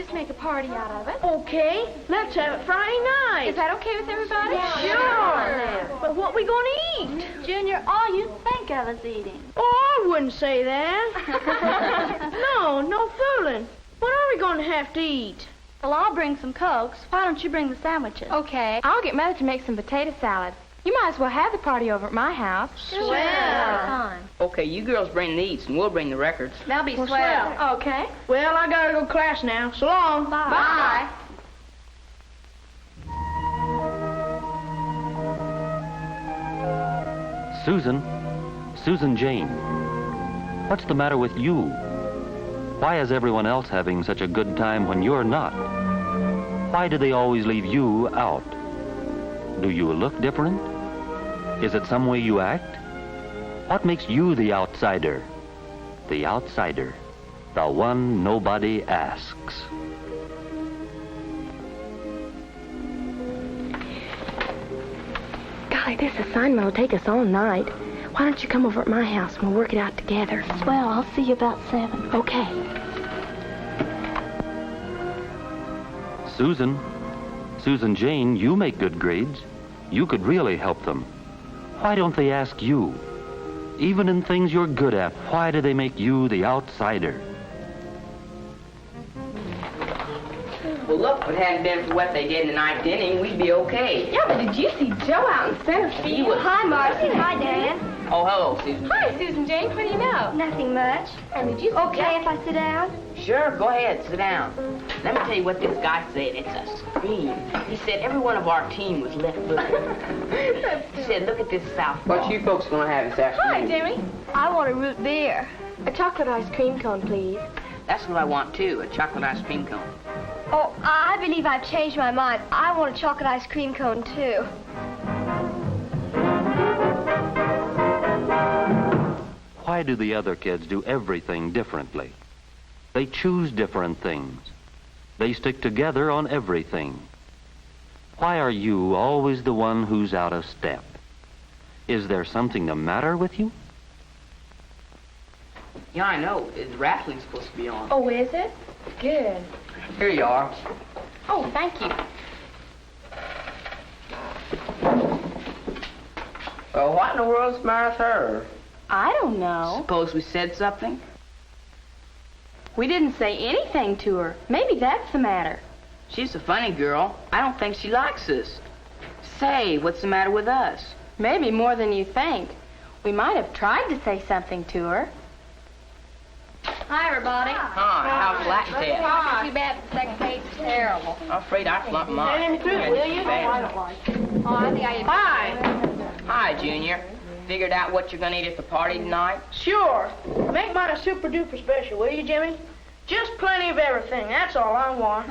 just make a party out of it. Okay, let's have it Friday night. Is that okay with everybody? Sure. But what we gonna eat? Junior, all you think of is eating. Oh, I wouldn't say that. No fooling. What are we gonna have to eat? Well, I'll bring some Cokes. Why don't you bring the sandwiches? Okay. I'll get Mother to make some potato salad. You might as well have the party over at my house. Swell. Okay, you girls bring the eats, and we'll bring the records. That'll be Well, swell. Okay. Well, I gotta go to class now. So long. Bye. Susan Jane, what's the matter with you? Why is everyone else having such a good time when you're not? Why do they always leave you out? Do you look different? Is it some way you act? What makes you the outsider? The outsider, the one nobody asks. Golly, this assignment will take us all night. Why don't you come over at my house and we'll work it out together? Well, I'll see you about 7. Okay. Susan Jane, you make good grades. You could really help them. Why don't they ask you? Even in things you're good at, why do they make you the outsider? Well, look, if it hadn't been for what they did in the ninth inning, we'd be okay. Yeah, but did you see Joe out in center field? Hi, Marcy. Hi, Dan. Oh, hello, Susan. Hi, Susan Jane. What do you know? Nothing much. And did you see Okay Jack? if I sit down? Sure, go ahead, sit down. Let me tell you what this guy said. It's a scream. He said every one of our team was left-footed. He said, look at this southpaw. What you folks gonna have this afternoon? Hi, Jimmy. I want a root beer. A chocolate ice cream cone, please. That's what I want, too, a chocolate ice cream cone. Oh, I believe I've changed my mind. I want a chocolate ice cream cone, too. Why do the other kids do everything differently? They choose different things. They stick together on everything. Why are you always the one who's out of step? Is there something the matter with you? Yeah, I know. The wrestling's supposed to be on. Oh, is it? Good. Here you are. Oh, thank you. Well, what in the world's the matter with her? I don't know. Suppose we said something? We didn't say anything to her. Maybe that's the matter. She's a funny girl. I don't think she likes us. Say, what's the matter with us? Maybe more than you think. We might have tried to say something to her. Hi, everybody. Hi, how's Latin test? Too bad the second page is terrible. I'm afraid I flunked mine. Hand me through, will you? Oh, I think I... Hi. Hi, Junior. Figured out what you're gonna eat at the party tonight? Sure. Make mine a super duper special, will you, Jimmy? Just plenty of everything. That's all I want.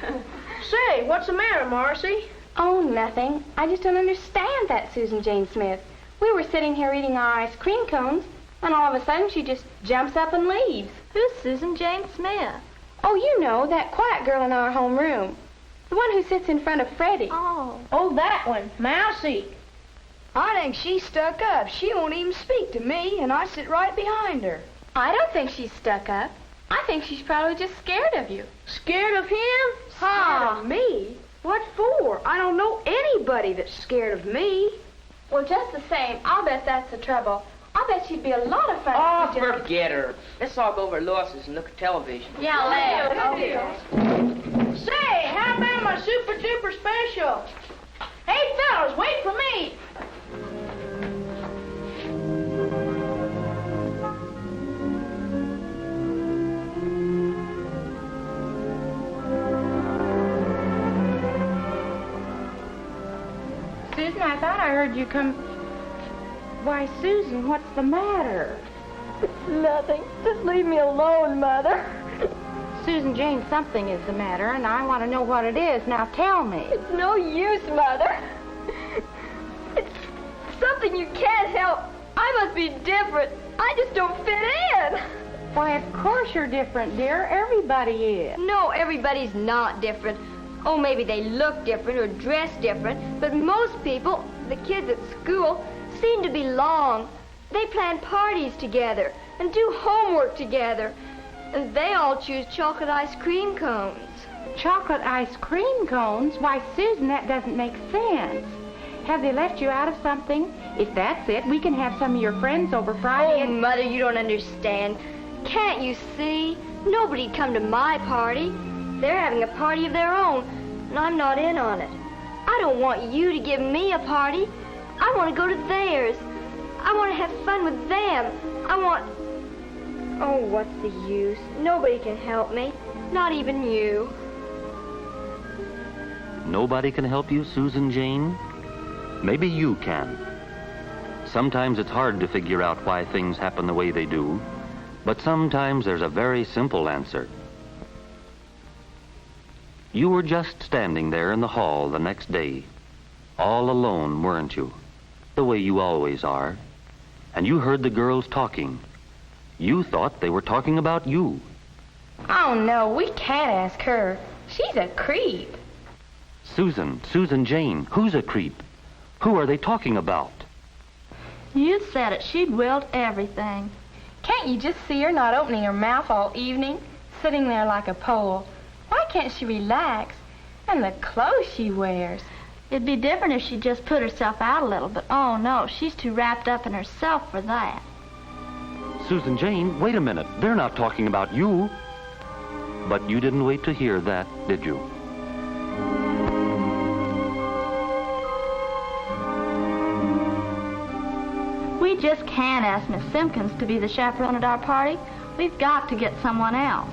Say, what's the matter, Marcy? Oh, nothing. I just don't understand that Susan Jane Smith. We were sitting here eating our ice cream cones, and all of a sudden she just jumps up and leaves. Who's Susan Jane Smith? Oh, you know, that quiet girl in our homeroom. The one who sits in front of Freddie. Oh, that one. Mousy. I think she's stuck up. She won't even speak to me, and I sit right behind her. I don't think she's stuck up. I think she's probably just scared of you. Scared of him? Scared of me? What for? I don't know anybody that's scared of me. Well, just the same, I'll bet that's the trouble. I'll bet she'd be a lot of fun. Oh, if you just... forget her. Let's all go over to Lewis's and look at television. Yeah, let's. Say, how about my super duper special? Hey, fellas, wait for me. Susan, I thought I heard you come... Why, Susan, what's the matter? Nothing. Just leave me alone, Mother. Susan Jane, something is the matter, and I want to know what it is. Now tell me. It's no use, Mother. It's something you can't help. I must be different. I just don't fit in. Why, of course you're different, dear. Everybody is. No, everybody's not different. Oh, maybe they look different or dress different, but most people, the kids at school, seem to belong. They plan parties together and do homework together. And they all choose chocolate ice cream cones. Chocolate ice cream cones? Why, Susan, that doesn't make sense. Have they left you out of something? If that's it, we can have some of your friends over Friday. Oh, Mother, you don't understand. Can't you see? Nobody'd come to my party. They're having a party of their own, and I'm not in on it. I don't want you to give me a party. I want to go to theirs. I want to have fun with them. I want... Oh, what's the use? Nobody can help me. Not even you. Nobody can help you, Susan Jane? Maybe you can. Sometimes it's hard to figure out why things happen the way they do, but sometimes there's a very simple answer. You were just standing there in the hall the next day, all alone, weren't you? The way you always are. And you heard the girls talking. You thought they were talking about you. Oh, no, we can't ask her. She's a creep. Susan Jane, who's a creep? Who are they talking about? You said it. She'd willed everything. Can't you just see her not opening her mouth all evening, sitting there like a pole? Why can't she relax? And the clothes she wears. It'd be different if she just put herself out a little, but oh no, she's too wrapped up in herself for that. Susan Jane, wait a minute. They're not talking about you. But you didn't wait to hear that, did you? We just can't ask Miss Simpkins to be the chaperone at our party. We've got to get someone else.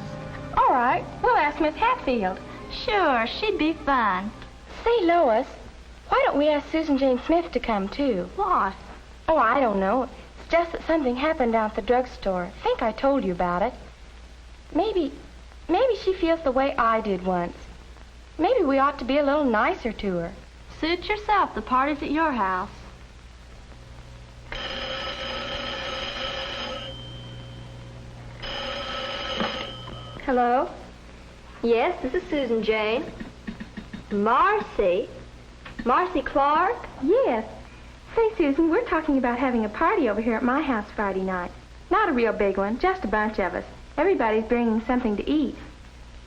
All right, we'll ask Miss Hatfield. Sure, she'd be fun. Say, Lois, why don't we ask Susan Jane Smith to come, too? What? Oh, I don't know. It's just that something happened down at the drugstore. I think I told you about it. Maybe she feels the way I did once. Maybe we ought to be a little nicer to her. Suit yourself. The party's at your house. Hello? Yes, this is Susan Jane. Marcy? Marcy Clark? Yes. Say, Susan, we're talking about having a party over here at my house Friday night. Not a real big one, just a bunch of us. Everybody's bringing something to eat.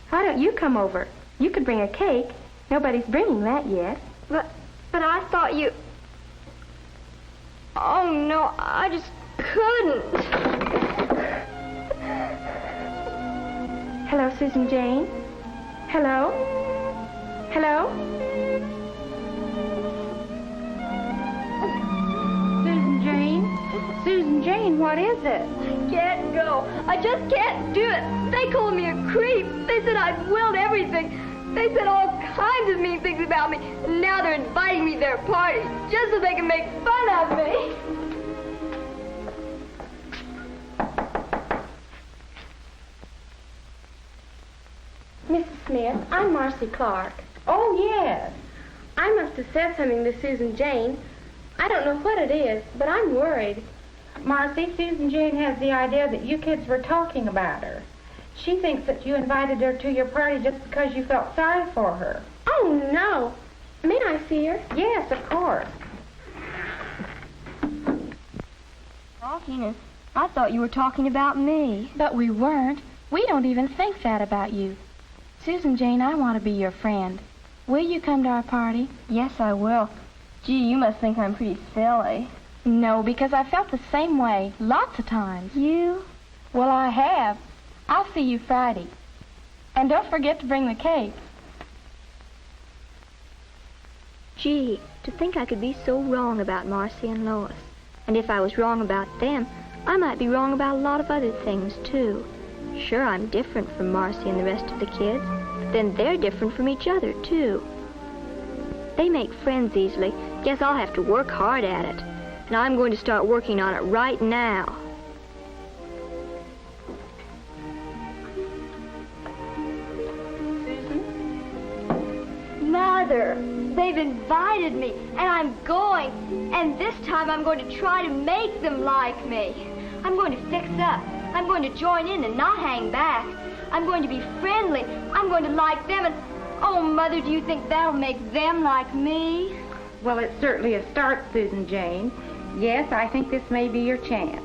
Why don't you come over? You could bring a cake. Nobody's bringing that yet. But I thought you... Oh, no, I just couldn't. Hello, Susan Jane? Hello? Hello? Susan Jane? Susan Jane, what is it? I can't go. I just can't do it. They called me a creep. They said I'd willed everything. They said all kinds of mean things about me. And now they're inviting me to their party just so they can make fun of me. Mrs. Smith, I'm Marcy Clark. Oh, yes. I must have said something to Susan Jane. I don't know what it is, but I'm worried. Marcy, Susan Jane has the idea that you kids were talking about her. She thinks that you invited her to your party just because you felt sorry for her. Oh, no. May I see her? Yes, of course. Talking, and I thought you were talking about me. But we weren't. We don't even think that about you. Susan Jane, I want to be your friend. Will you come to our party? Yes, I will. Gee, you must think I'm pretty silly. No, because I felt the same way lots of times. You? Well, I have. I'll see you Friday. And don't forget to bring the cake. Gee, to think I could be so wrong about Marcy and Lois. And if I was wrong about them, I might be wrong about a lot of other things, too. Sure, I'm different from Marcy and the rest of the kids, but then they're different from each other, too. They make friends easily. Guess I'll have to work hard at it. And I'm going to start working on it right now. Mother, they've invited me, and I'm going. And this time I'm going to try to make them like me. I'm going to fix up. I'm going to join in and not hang back. I'm going to be friendly. I'm going to like them, and oh, Mother, do you think that'll make them like me? Well, it's certainly a start, Susan Jane. Yes, I think this may be your chance.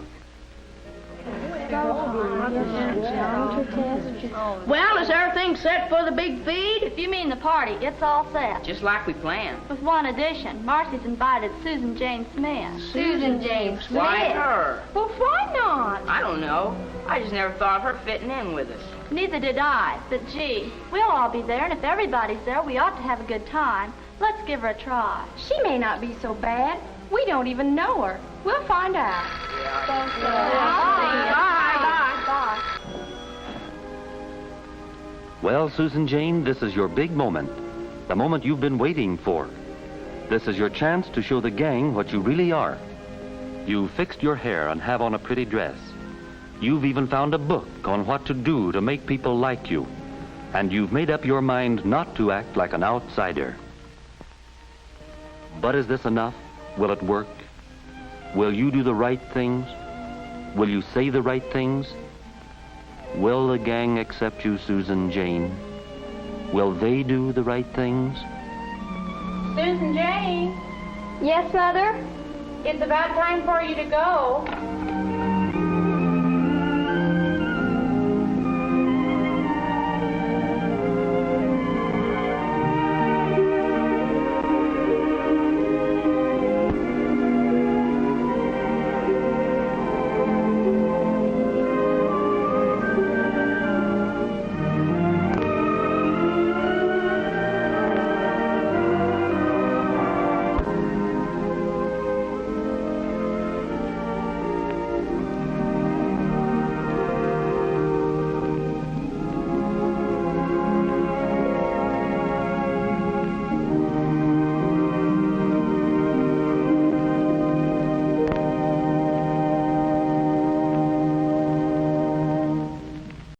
Well, is everything set for the big feed? If you mean the party, it's all set. Just like we planned. With one addition, Marcy's invited Susan Jane Smith. Susan James Why her? Well, why not? I don't know. I just never thought of her fitting in with us. Neither did I. But gee, we'll all be there, and if everybody's there, we ought to have a good time. Let's give her a try. She may not be so bad. We don't even know her. We'll find out. Bye. Well, Susan Jane, this is your big moment. The moment you've been waiting for. This is your chance to show the gang what you really are. You've fixed your hair and have on a pretty dress. You've even found a book on what to do to make people like you. And you've made up your mind not to act like an outsider. But is this enough? Will it work? Will you do the right things? Will you say the right things? Will the gang accept you, Susan Jane? Will they do the right things? Susan Jane, Yes, Mother? it's about time for you to go.